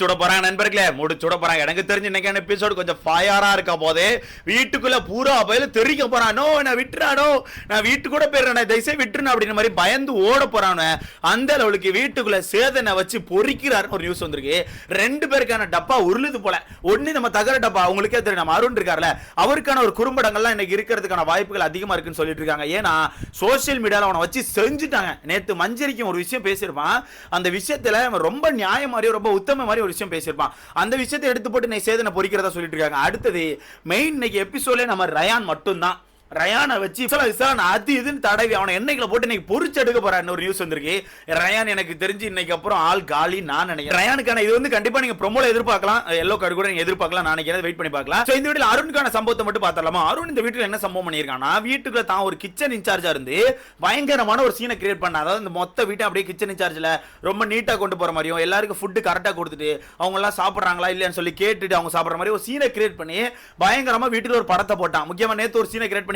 சுட போறாங்க நண்பர்களே, சுட போறாங்க. எனக்கு தெரிஞ்சு இன்னைக்கான எபிசோடு கொஞ்சம் ஃபயரா இருக்க போதே வீட்டுக்குள்ள பூரா பயில தெரிக்க போறானோ, நான் விட்டுறானோ, நான் வீட்டு கூட போயிடுறேன், தயவுசே விட்டுருணும் அப்படின்ற மாதிரி பயந்து ஓட போறானு. அந்த அளவுக்கு வீட்டுக்குள்ள சேதனை வச்சு பொறிக்கிறாருன்னு ஒரு நியூஸ் வந்திருக்கு. 2 பேருக்கான டப்பா உருளுது போல. ஒண்ணு நம்ம தகர டப்பா, உங்களுக்கே தெரியும், நம்ம அருண் இருக்காருல, அவருக்கான ஒரு குறும்படங்கள்லாம் இன்னைக்கு இருக்கிறதுக்கான வாய்ப்புகள் அதிகமா இருக்குன்னு சொல்லிட்டு இருக்காங்க. ஏன்னா சோசியல் மீடியால அவனை வச்சு செஞ்சுட்டாங்க. நேத்து மஞ்சரிக்கும் ஒரு விஷயம் பேசியிருப்பான். அந்த விஷயத்துல ரொம்ப நியாயம் மாதிரி, ரொம்ப உத்தம மாதிரி ஒரு விஷயம் பேசியிருப்பான். அந்த விஷயத்தை எடுத்து போட்டு நீ சேதனை பொறிக்கிறதா சொல்லிட்டு இருக்காங்க. அடுத்தது மெயின் இன்னைக்கு எபிசோட்ல நம்ம ரயான் மட்டும்தான். ரயானை வச்சு அது இதுன்னு தடவி அவனை எண்ணெய்களை போட்டு இன்னைக்கு பொறிச்சு எடுக்க போறாரு ஒரு நியூஸ் வந்திருக்கு. ரயான் எனக்கு தெரிஞ்சு இன்னைக்கு அப்புறம் ஆள் காலி நான் நினைக்கிறேன். ரயானுக்கான இது வந்து கண்டிப்பா நீங்க ப்ரோமோல எதிர்பார்க்கலாம், எல்லோ கார்டு கூட நீங்க எதிர்பார்க்கலாம். நான் நினைக்கிறேன், வெயிட் பண்ணி பார்க்கலாம். சோ இந்த வீடியோல அருணுக்கான சம்பவத்தை மட்டும் பார்த்தலாமா. அருண் இந்த வீட்டுல என்ன சம்பவம் பண்ணியிருக்கானா, வீட்டுக்குள்ள தான் ஒரு கிச்சன் இன்சார்ஜா இருந்து பயங்கரமான ஒரு சீனை கிரியேட் பண்ண. அதாவது இந்த மொத்த வீட்டை அப்படியே கிச்சன் இன்சார்ஜ்ல ரொம்ப நீட்டா கொண்டு போற மாதிரியும், எல்லாருக்கும் ஃபுட் கரெக்டா கொடுத்துட்டு அவங்க எல்லாம் சாப்பிடுறாங்களா இல்லையான்னு சொல்லி கேட்டுட்டு அவங்க சாப்பிடுற மாதிரி ஒரு சீனை கிரியேட் பண்ணி பயங்கரமா வீட்டுல ஒரு படத்தை போட்டான். முக்கியமா நேத்து ஒரு சீனை கிரியேட்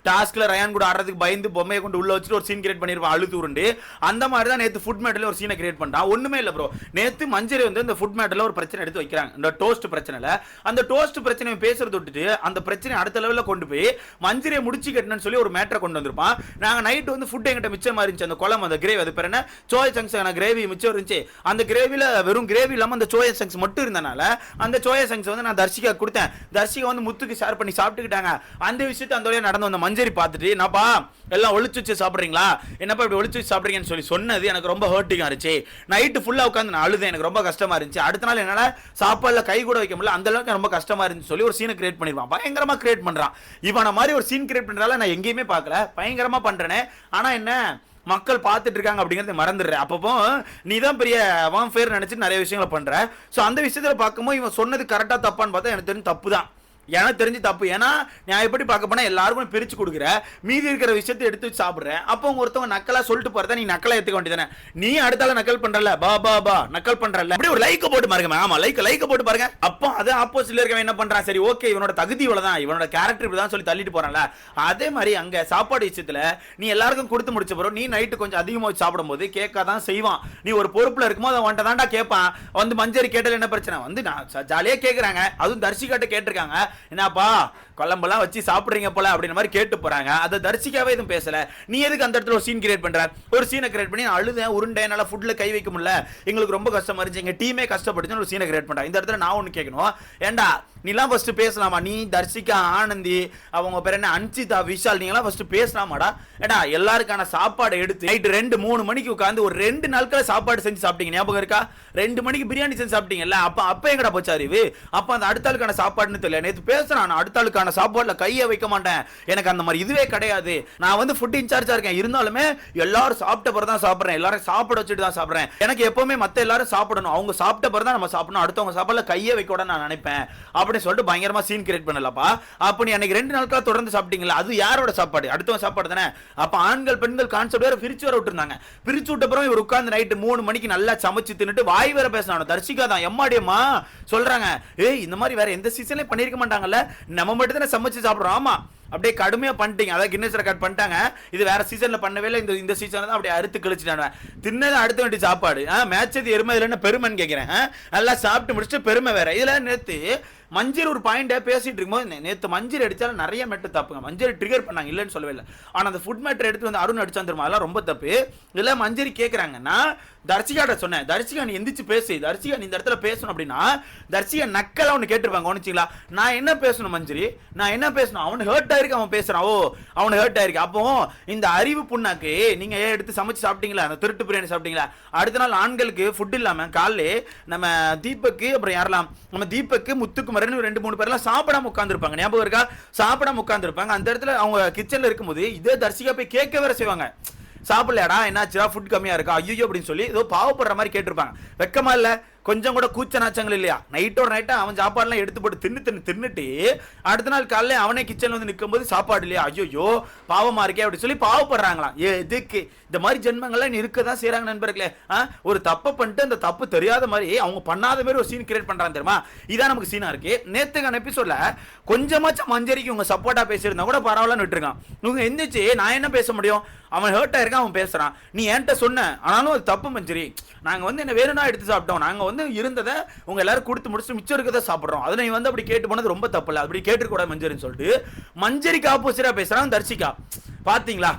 டாஸ்க்ல ரயான் கூட ஆடுறதுக்கு பயந்து பொம்மையை கொண்டு உள்ள வச்சுட்டு ஒரு சீன் கிரியேட் பண்ணிருப்பான், அழுத்து உருண்டு. அந்த மாதிரி தான் நேத்து ஃபுட் மேட்ல ஒரு சீனை கிரியேட் பண்ணான். ஒண்ணுமே இல்ல ப்ரோ, நேத்து மஞ்சரி வந்து இந்த ஃபுட் மேட்ல ஒரு பிரச்சனை எடுத்து வைக்கிறாங்க. இந்த டோஸ்ட் பிரச்சனைல அந்த டோஸ்ட் பிரச்சனையை பேசுறது விட்டுட்டு அந்த பிரச்சனை அடுத்த லெவல்ல கொண்டு போய் மஞ்சரியை முடிச்சு கட்டணும்னு சொல்லி ஒரு மேட்டரை கொண்டு வந்திருப்பான். நாங்க நைட் வந்து ஃபுட் எங்கிட்ட மிச்சமா இருந்துச்சு, அந்த குழம்பு, அந்த கிரேவி, அது பேர் என்ன, சோயா சங்க்ஸ் கிரேவி மிச்சம் இருந்துச்சு. அந்த கிரேவில வெறும் கிரேவி இல்லாம அந்த சோயா சங்க்ஸ் மட்டும் இருந்தனால அந்த சோயா சங்க்ஸ் வந்து நான் தர்ஷிகா கொடுத்தேன். தர்ஷிகா வந்து முத்துக்கு ஷேர் பண்ணி சாப்பிட்டுக்கிட்டாங்க. அந்த விஷயத்தை அந்த வழியா நடந்து வந்த மஞ்சரி பார்த்துட்டு, என்னப்பா எல்லாம் ஒளிச்சு வச்சு சாப்பிடுறீங்களா, என்னப்பா இப்படி ஒளிச்சு வச்சு சாப்பிடுறீங்கன்னு சொல்லி சொன்னது எனக்கு ரொம்ப ஹர்ட்டிங்கா இருந்துச்சு. நைட்டு ஃபுல்லா உட்காந்து நான் அழுதேன், எனக்கு ரொம்ப கஷ்டமா இருந்துச்சு. அடுத்த நாள் என்னால சாப்பாடுல கை கூட வைக்க முடியல, அந்த அளவுக்கு ரொம்ப கஷ்டமா இருந்துச்சு சொல்லி ஒரு சீனை கிரியேட் பண்ணிருவான். பயங்கரமா கிரியேட் பண்றான். இவன மாதிரி ஒரு சீன் கிரியேட் பண்றதால நான் எங்கேயுமே பார்க்கல, பயங்கரமா பண்றேனே. ஆனா என்ன, மக்கள் பார்த்துட்டு இருக்காங்க அப்படிங்கறத மறந்துடுறேன். அப்பப்போ நீ தான் பெரிய வாம்பயர் நினைச்சு நிறைய விஷயங்களை பண்ற. சோ அந்த விஷயத்துல பார்க்கும்போது இவன் சொன்னது கரெக்டா தப்பான்னு பார்த்தா எனக்கு தெரிஞ்சு தப்பு தான். எனக்கு தெரிஞ்சு தப்பு. ஏன்னா நான் எப்படி பார்க்க போனா எல்லாருக்கும் பிரிச்சு கொடுக்குற, மீதி இருக்கிற விஷயத்தை எடுத்து வச்சு சாப்பிடுறேன். அப்போ ஒருத்தவங்க நக்கலா சொல்லிட்டு போறத நீ நக்கலா எடுத்துக்க வேண்டியதானே. நீ அடுத்தால நக்கல் பண்றல, பா பா பா நக்கல் பண்றல, அப்படி ஒரு லைக் போட்டு பாருங்க. ஆமா, லைக் போட்டு பாருங்க. அப்போ அது ஆப்போசிட்ல இருக்கவன் என்ன பண்றான், சரி ஓகே இவனோட தகுதி இவ்வளவுதான், இவனோட கேரக்டர் இப்படிதான் சொல்லி தள்ளிட்டு போறான்ல. அதே மாதிரி அங்க சாப்பாடு விஷயத்துல நீ எல்லாருக்கும் கொடுத்து முடிச்ச பிறகு நீ நைட்டு கொஞ்சம் அதிகமா வச்சு சாப்பிடும்போது கேட்காதான் செய்வான். நீ ஒரு பொறுப்புல இருக்கும்போது அவன் தாண்டா கேட்பான். வந்து மஞ்சரி கேட்டல என்ன பிரச்சனை, வந்து நான் ஜாலியா கேட்கறாங்க, அதுவும் தர்ஷிகாட்ட கேட்டிருக்காங்க, என்னப்பா குழம்பெல்லாம் வச்சு சாப்பிடுறீங்க போல அப்படின்ற மாதிரி கேட்டு போறாங்க. அதை தரிசிக்காவே எதுவும் பேசல. நீ எதுக்கு அந்த இடத்துல ஒரு சீன் கிரியேட் பண்ற, ஒரு சீனை கிரியேட் பண்ணி அழுதேன் உருண்டேன், என்னால ஃபுட்ல கை வைக்க முடியல, எங்களுக்கு ரொம்ப கஷ்டமா இருந்துச்சு, எங்க டீமே கஷ்டப்பட்டுச்சு ஒரு சீனை கிரியேட் பண்றாங்க. இந்த இடத்துல நான் ஒண்ணு கேட்கணும், ஏண்டா நீலாம் ஃபர்ஸ்ட் பேசலாமா, நீ தர்ஷிகா ஆனந்தி அவங்க பேர் என்ன அன்சிதா விஷால் நீங்களாம் ஃபர்ஸ்ட் பேசலாமாடா. ஏடா எல்லாருக்கான சாப்பாடு எடுத்து நைட்டு 2-3 மணிக்கு உட்காந்து ஒரு 2 நாட்கள் சாப்பாடு செஞ்சு சாப்பிட்டீங்க, ஞாபகம் இருக்கா? 2 மணிக்கு பிரியாணி செஞ்சு சாப்பிட்டீங்கல்ல, அப்ப எங்கடா போச்சு அறிவு? அப்ப அந்த அடுத்த ஆளுக்கான சாப்பாடுன்னு தெரியல. நேற்று பேசுறான், அடுத்த ஆளுக்கான சாப்பாடுல கையை வைக்க மாட்டேன், எனக்கு அந்த மாதிரி இதுவே கிடையாது, நான் வந்து ஃபுட் இன்சார்ஜா இருக்கேன், இருந்தாலுமே எல்லாரும் சாப்பிட்ட பிறகு தான் சாப்பிடுறேன், எல்லாரும் சாப்பிட வச்சுட்டு தான் சாப்பிடுறேன், எனக்கு எப்பவுமே மத்த எல்லாரும் சாப்பிடணும், அவங்க சாப்பிட்ட பிறகு தான் நம்ம சாப்பிடணும், அடுத்தவங்க சாப்பாடுல கையை வைக்க கூட நான் நினைப்பேன் அப்படின்னு சொல்லிட்டு பயங்கரமா சீன் கிரியேட் பண்ணலப்பா. அப்ப நீ அன்னைக்கு 2 நாட்களா தொடர்ந்து சாப்பிட்டீங்களா, அது யாரோட சாப்பாடு, அடுத்தவங்க சாப்பாடு தானே. அப்ப ஆண்கள் பெண்கள் கான்செப்ட் வேற பிரிச்சு வர விட்டுருந்தாங்க. பிரிச்சு விட்ட அப்புறம் இவர் உட்கார்ந்து நைட்டு 3 மணிக்கு நல்லா சமைச்சு தின்னுட்டு வாய் வேற பேசினானோ தர்ஷிகா தான் எம்மாடியம்மா சொல்றாங்க, ஏய் இந்த மாதிரி வேற எந்த சீசன்லயும் பண்ணிருக்க மாட்டாங்கல்ல, நம்ம மட்டும் தானே சமைச்சு சாப்பிடுறோம். ஆமா அப்படியே கடுமையா பண்ணிட்டீங்க, அதாவது கின்னஸ் ரெக்கார்ட் பண்ணிட்டாங்க, இது வேற சீசன்ல பண்ணவே இல்லை, இந்த சீசன்ல தான் அப்படியே அறுத்து கழிச்சுட்டாங்க. தின்னது அடுத்த வேண்டிய சாப்பாடு, மேட்ச் எது எருமை இல்லைன்னு பெருமைன்னு கேட்கிறேன். நல்லா சாப்பிட்டு முடிச்சுட்டு பெருமை வேற. இதுல நேத்து மஞ்சள் ஒரு பாயிண்டா பேசிட்டு இருக்கும்போது நேத்து மஞ்சள் அடிச்சாலும் நிறைய மெட்டு தப்புங்க. மஞ்சள் ட்ரிகர் பண்ணாங்க, இல்லைன்னு சொல்லவே இல்லை. ஆனா அந்த ஃபுட் மேட்டர் எடுத்து வந்து அருண் அடிச்சா தெரியுமா, அதெல்லாம் ரொம்ப தப்பு. இதுல மஞ்சரி கேட்கறாங்கன்னா தர்ஷிகாட்ட சொன்னேன், தர்ஷிகா நீ எந்திரிச்சு பேசு, தர்ஷிகா நீ இந்த இடத்துல பேசணும் அப்படின்னா தர்ஷிகா நக்கலா ஒன்று கேட்டிருப்பாங்க, கவனிச்சிங்களா? நான் என்ன பேசணும் மஞ்சரி, நான் என்ன பேசணும், அவனுக்கு ஹர்ட் ஆயிருக்கு, அவன் பேசுறான், ஓ அவனுக்கு ஹர்ட் ஆயிருக்கு. அப்போ இந்த அறிவு புண்ணாக்கு நீங்க எடுத்து சமைச்சு சாப்பிட்டீங்களா, அந்த திருட்டு பிரியாணி சாப்பிட்டீங்களா, அடுத்த நாள் ஆண்களுக்கு ஃபுட் இல்லாம காலையிலே நம்ம தீபக்கு அப்புறம் யாரெல்லாம் நம்ம தீபக்கு முத்துக்கு 2-3 பேர்லாம் சாப்பிடாம உட்கார்ந்துருப்பாங்க, ஞாபகம் இருக்கா? சாப்பிடாம உட்கார்ந்துருப்பாங்க. அந்த இடத்துல அவங்க கிச்சன்ல இருக்கும்போது இதே தர்ஷிகா போய் கேட்க வேற செய்வாங்க, சாப்பிடலடா என்னாச்சுடா ஃபுட் கம்மியா இருக்கா ஐயோ அப்படின்னு சொல்லி ஏதோ பாவப்படுற மாதிரி கேட்டிருப்பாங்க. வெக்கமா இல்ல, கொஞ்சம் கூட கூச்ச நாச்சங்கள் இல்லையா? நைட்டோட நைட்டா அவன் சாப்பாடுலாம் எடுத்து போட்டு தின்னுட்டு அடுத்த நாள் காலையில அவனே கிச்சன்ல வந்து நிற்கும் போது சாப்பாடு இல்லையா, ஐயோ பாவமா இருக்கே அப்படின்னு சொல்லி பாவப்படுறாங்களாம். எதுக்கு இந்த மாதிரி ஜென்மங்கள்லாம் இருக்கதான் செய்யறாங்க நண்பர்களே. ஒரு தப்பு பண்ணிட்டு அந்த தப்பு தெரியாத மாதிரி அவங்க பண்ணாத மாதிரி ஒரு சீன் கிரியேட் பண்றாங்க தெரியுமா? இதான் நமக்கு சீனா இருக்கு. நேத்துக்கான எபிசோட்ல கொஞ்சமாச்சும் மஞ்சரிக்கு உங்க சப்போர்ட்டா பேசியிருந்தா கூட பரவாயில்லன்னு விட்டுருக்கான். இவங்க எந்திரிச்சு நான் என்ன பேச முடியும், அவன் ஹர்ட் ஆயிருக்கான், அவன் பேசுறான், நீ என்கிட்ட சொன்ன, ஆனாலும் அது தப்பு மஞ்சரி, நாங்க வந்து என்ன வேணும்னா எடுத்து சாப்பிட்டோம், நாங்க வந்து வந்து இருந்ததை உங்க எல்லாரும் கொடுத்து முடிச்சு மிச்சம் இருக்கிறத சாப்பிடுறோம். அதுல நீ வந்து அப்படி கேட்டு போனது ரொம்ப தப்பு இல்ல, அப்படி கேட்டுக்கூடாது மஞ்சரின்னு சொல்லிட்டு மஞ்சரிக்கு ஆப்போசிட்டா பேசுறான் தர்ஷிகா. பாத்தீங்களா?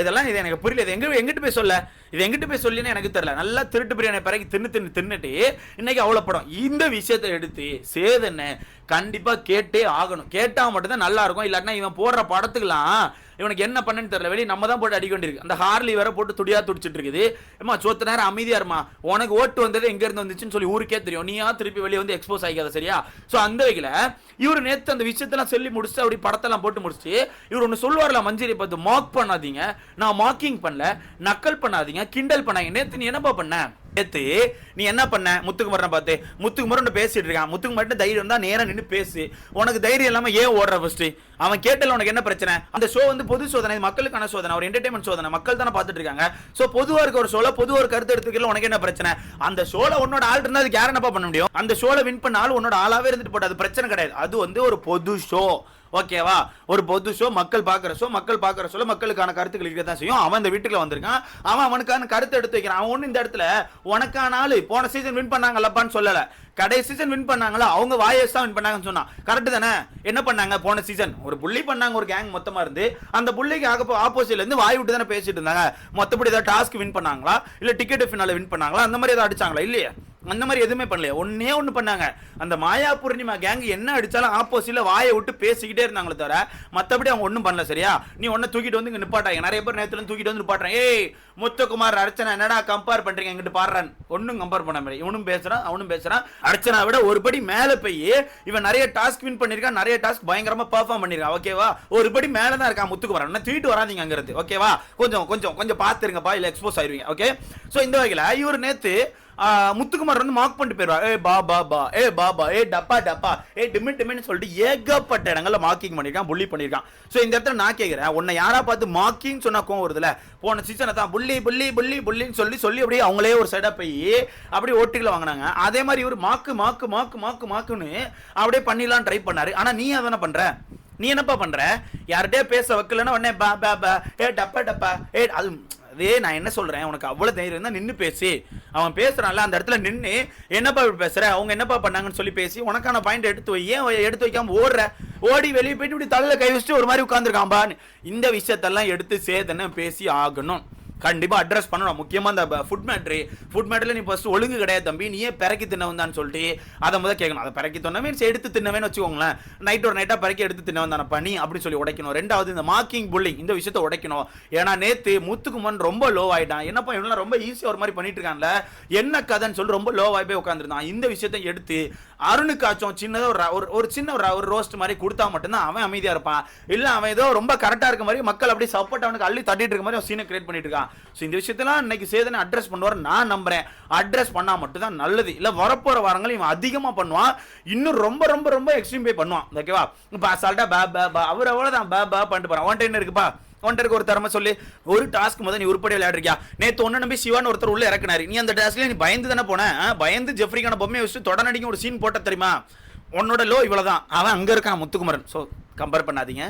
இதெல்லாம் இது எனக்கு புரியல. இது எங்கிட்ட போய் சொல்ல, இது எங்கிட்ட போய் சொல்லின்னு எனக்கு தெரியல. நல்லா திருட்டு பிரியாணி பிறகு தின்னுட்டு இன்னைக்கு அவ்வளவு படம். இந்த விஷயத்தை எடுத்து சேதனை கண்டிப்பா கேட்டே ஆகணும். கேட்டா மட்டும்தான் நல்லா இருக்கும். இல்லாட்டினா இவன் போடுற படத்துக்குலாம் இவனுக்கு என்ன பண்ணு தெரியல. வெளியே நம்ம தான் போட்டு அடிக்க வேண்டியிருக்கு. அந்த ஹார்லி வேற போட்டு துடியா துடிச்சிட்டு இருக்குது. ஏமா சொத்த நேரம் அமைதியா இருமா, உனக்கு ஓட்டு வந்தது எங்க இருந்து வந்துச்சுன்னு சொல்லி ஊருக்கே தெரியும். நீயா திருப்பி வெளியே வந்து எக்ஸ்போஸ் ஆகிக்காத, சரியா? சோ அந்த வகையில இவரு நேத்து அந்த விஷயத்தெல்லாம் சொல்லி முடிச்சு அப்படி படத்தெல்லாம் போட்டு முடிச்சு இவர் ஒன்னு சொல்லுவார்ல, மஞ்சரி பார்த்து மாக் பண்ணாதீங்க, நான் மாக்கிங் பண்ணல, நக்கல் பண்ணாதீங்க, கிண்டல் பண்ணாங்க. நேத்து நீ என்னப்பா பண்ண? நேத்து நீ என்ன பண்ண? முத்துக்குமரனை பார்த்து முத்துக்குமரன் பேசிட்டு இருக்கான். முத்துக்குமரன் தைரியம் இருந்தா நேரா நின்று பேசு. உனக்கு தைரியம் இல்லாம ஏன் ஓடுற? ஃபர்ஸ்ட் அவன் கேட்டல உனக்கு என்ன பிரச்சனை? அந்த ஷோ வந்து பொது சோதனை, மக்களுக்கான சோதனை, ஒரு என்டர்டைன்மெண்ட் சோதனை, மக்கள் தானே பார்த்துட்டு இருக்காங்க. சோ பொதுவா இருக்க ஒரு ஷோல பொதுவா ஒரு கருத்து எடுத்துக்கல, உனக்கு என்ன பிரச்சனை? அந்த ஷோல உன்னோட ஆள் இருந்தா அதுக்கு யார் என்னப்பா பண்ண முடியும்? அந்த ஷோல வின் பண்ண ஆள் உன்னோட ஆளாவே இருந்துட்டு போட்டு, அது பிரச்சனை கிடையாது. அது வந்து ஒரு பொது ஷோ, ஓகேவா? ஒரு பொது ஷோ, மக்கள் பாக்குற ஷோ, மக்கள் பாக்குற ஷோல மக்களுக்கான கருத்துக்கள் இருக்க தான் செய்யும். அவன் இந்த வீட்டுல வந்திருக்கான், அவன் அவனுக்கான கருத்து எடுத்து வைக்கிறான். அவன் ஒண்ணு இந்த இடத்துல உனக்கான ஆளு போன சீசன் வின் பண்ணாங்கல்லப்பான்னு சொல்லல, கடைசி சீசன் வின் பண்ணாங்களா அவங்க வாயஸ் தான் வின் பண்ணாங்கன்னு சொன்னா கரெக்ட் தானே? என்ன பண்ணாங்க போன சீசன்? ஒரு புள்ளி பண்ணாங்க, ஒரு கேங் மொத்தமா இருந்து. அந்த புள்ளிக்கு ஆப்போசிட்ல இருந்து வாய் விட்டு தானே பேசிட்டு இருந்தாங்க. மொத்தப்படி ஏதாவது டாஸ்க் வின் பண்ணாங்களா, இல்ல டிக்கெட் ஃபினால வின் பண்ணாங்களா, அந்த மாதிரி ஏதாவது அடிச்சாங்களா? இல்லையா? அந்த மாதிரி எதுவுமே பண்ணலையா? ஒன்னே ஒண்ணு பண்ணாங்க. அந்த மாயா பூர்ணிமா கேங் என்ன அடிச்சாலும் ஆப்போசிட்ல வாயை விட்டு பேசிக்கிட்டே இருந்தாங்களே தவிர மத்தபடி அவங்க ஒண்ணும் பண்ணல, சரியா? நீ ஒன்ன தூக்கிட்டு வந்து இங்க நிப்பாட்டாங்க. நிறைய பேர் நேத்துல தூக்கிட்டு வந்து நிப்பாட்டுறாங்க. ஏய் முத்துக்குமார் அர்ச்சனா என்னடா கம்பேர் பண்றீங்க? எங்கிட்டு பாடுறான். ஒன்னும் கம்பேர் பண்ண மாதிரி இவனும் பேசுறான், அவனும் பேசுறான். அர்ச்சனா விட ஒரு படி மேல போய் இவன் நிறைய டாஸ்க் வின் பண்ணிருக்கான், நிறைய டாஸ்க் பயங்கரமா பெர்ஃபார்ம் பண்ணிருக்கான், ஓகேவா? ஒரு படி மேல தான் இருக்கான் முத்துக்குமார். என்ன தூக்கிட்டு வராதீங்க அங்கிறது, ஓகேவா? கொஞ்சம் கொஞ்சம் கொஞ்சம் பாத்துருங்கப்பா, இல்ல எக்ஸ்போஸ் ஆயிருவீங்க, ஓகே? சோ இந்த வகையில இவர் நேத்து முத்துக்குமார் வந்து மார்க் பண்ணிட்டு போயிருவார். ஏ பா பா பா, ஏ பாபா, ஏ டப்பா டப்பா, ஏ டிமி டிமின்னு சொல்லிட்டு ஏகப்பட்ட இடங்கள்ல மார்க்கிங் பண்ணிருக்கான், புள்ளி பண்ணிருக்கான். சோ இந்த இடத்துல நான் கேட்கிறேன், உன்னை யாரா பார்த்து மார்க்கிங் சொன்னா கோவம் வருதுல? போன சீசனை தான் புள்ளி புள்ளி புள்ளி புள்ளின்னு சொல்லி அப்படியே அவங்களே ஒரு சைடா போய் அப்படியே ஓட்டுகளை வாங்கினாங்க. அதே மாதிரி இவர் மாக்கு மாக்கு மாக்கு மாக்கு மாக்குன்னு அப்படியே பண்ணிடலாம் ட்ரை பண்ணாரு. ஆனா நீ அதான பண்ற? நீ என்னப்பா பண்ற? யார்கிட்டயே பேச வைக்கலன்னா உடனே பா பா பா, ஏ டப்பா டப்பா, ஏ அது அதே நான் என்ன சொல்றேன், உனக்கு அவ்வளவு தைரியம் தான் நின்று பேசி. அவன் பேசுறான்ல அந்த இடத்துல நின்று என்னப்பா பேசுற, அவங்க என்னப்பா பண்ணாங்கன்னு சொல்லி பேசி உனக்கான பாயிண்ட் எடுத்து வை. ஏன் எடுத்து வைக்காம ஓடி வெளியே போயிட்டு இப்படி தலையில கை வச்சுட்டு ஒரு மாதிரி உட்காந்துருக்கான்பான்னு இந்த விஷயத்தெல்லாம் எடுத்து சேதனை பேசி ஆகணும். கண்டிப்பா அட்ரஸ் பண்ணணும். முக்கியமா இந்த ஃபுட் மேட்டர்ல நீ ஃபர்ஸ்ட் ஒழுங்கு கிடையாது தம்பி, நீயே பிறக்கி தின்னவன் சொல்லிட்டு அதை முதல் கேட்கணும். அதை பிறக்கி தின்னவே எடுத்து தின்னவேன்னு வச்சுக்கோங்களேன். நைட் ஒரு நைட்டா பிறக்கி எடுத்து தின்னவன் தானே பண்ணி அப்படி சொல்லி உடைக்கணும். ரெண்டாவது இந்த மார்க்கிங் புல்லிங் இந்த விஷயத்தை உடைக்கணும். ஏன்னா நேத்து முத்துக்குமன் ரொம்ப லோ ஆயிட்டான். என்னப்பா இவெல்லாம் ரொம்ப ஈஸியா ஒரு மாதிரி பண்ணிட்டு இருக்கான்ல, என்ன கதைன்னு சொல்லி ரொம்ப லோ ஆகி போய் உட்காந்துருந்தான். இந்த விஷயத்தை எடுத்து அருணுக்காச்சும் சின்னதா ஒரு சின்ன ஒரு ரோஸ்ட் மாதிரி கொடுத்தா மட்டும்தான் அவன் அமைதியா இருப்பான். இல்ல அவன் ஏதோ ரொம்ப கரெக்டா இருக்க மாதிரி மக்கள் அப்படி சப்போர்ட் அவனுக்கு அள்ளி தட்டிட்டு இருக்க மாதிரி சீனை கிரியேட் பண்ணிட்டு இருக்கான். இந்த விஷயத்தெல்லாம் இன்னைக்கு சேதனை அட்ரஸ் பண்ணுவார் நான் நம்புறேன். அட்ரஸ் பண்ணா மட்டும் தான் நல்லது. இல்ல வரப்போற வாரங்கள் இவன் அதிகமா பண்ணுவான், இன்னும் ரொம்ப ரொம்ப ரொம்ப எக்ஸ்ட்ரீம் பே பண்ணுவான், ஓகேவா? இப்ப அசால்ட்டா அவர் அவ்வளவுதான் பண்ணிட்டு போறான். ஒன் டைம் இருக்குப்பா, ஒன்டருக்கு ஒரு தரமா சொல்லி ஒரு டாஸ்க் முதல் நீ உருப்படி விளையாடுறியா? நேத்து ஒன்னு நம்பி சிவான் ஒருத்தர் உள்ள இறக்குனாரு. நீ அந்த டாஸ்க்ல நீ பயந்து தானே போன? பயந்து ஜெஃப்ரிக்கான பொம்மையை வச்சு தொடர்ந்து ஒரு சீன் போட்ட தெரியுமா? உன்னோட லோ இவ்வளவுதான். அவன் அங்க இருக்கான் முத்துக்குமரன். சோ கம்பேர் பண்ணாதீங்க.